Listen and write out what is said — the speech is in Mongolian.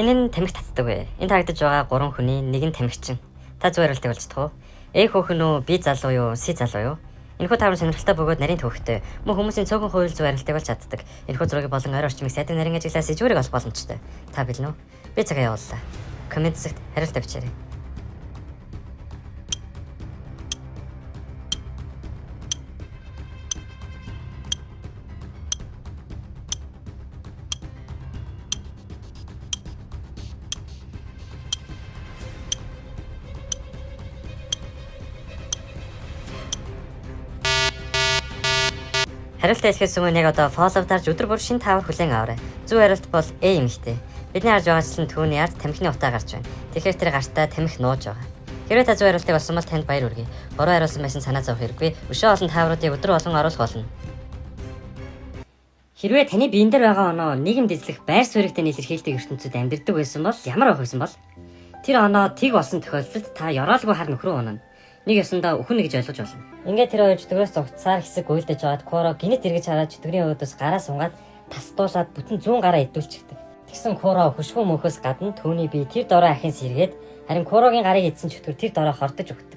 Хинэн тамхи татдаг вэ? Энэ тарагдаж байгаа 3 хүний нэг нь тамхичин. Та зүгээр л тэгвэл чадах уу? Хөөхөн үү, би залуу юу, си залуу юу? Энэхүү тавар сонирхолтой бөгөөд нарийн төвхтэй. Мөн хүмүүсийн цөөхөн хууль зүйн арилтыг болж чаддаг. Энэхүү зургийг болон ойр орчмыг сайдын нарийн ажиглаас ижүүрийг олох боломжтой. Та билнэ үү? Би цагаа явууллаа. Коммент хэсэгт хариулт авчирай. Хариултаа хэлэхээс өмнө яг одоо фоллоу дарж өдөр бүр шинэ тавар хүлээн аваарай. Зөв хариулт бол эмэгтэй. Бидний харж байгаачлан түүний ард тамхины утаа гарч байна. Тэгэхээр тэр гартаа тамхи нууж байгаа. Хэрвээ та зөв хариултыг олсон бол танд баяр хүргэе. Буруу хариулсан байсан санаа зовох хэрэггүй. Өшөө олон тавруудыг өдөр болгон оруулах болно. Хэрвээ таны биен дээр байгаа оноо нийгэмд эзлэх байр суурьтай илэрхийлдэг ертөнцид амьдардаг байсан бол ямар байх байсан бол? Тэр оноо тэг болсон тохиолдолд та ёроолгүй хар нөхрөө унана. Нэг ёсондоо өхөн гэж ойлгож болно. Ингээд тэр хоёр чөтгөрөөс зогцсаар хэсэг уйлдаж байгаад Куро гинэт эргэж хараад чөтгөрийн өөдөөс гараа сунгаад тасдуулаад бүтэн 100 гараа идүүлчихдэг. Тэгсэн Куро хөшгөө мөнхөөс гадна түүний бие тэр дорой ахин сэргээд харин Курогийн гарыг идсэн чөтгөр тэр дорой хордож өгдөг.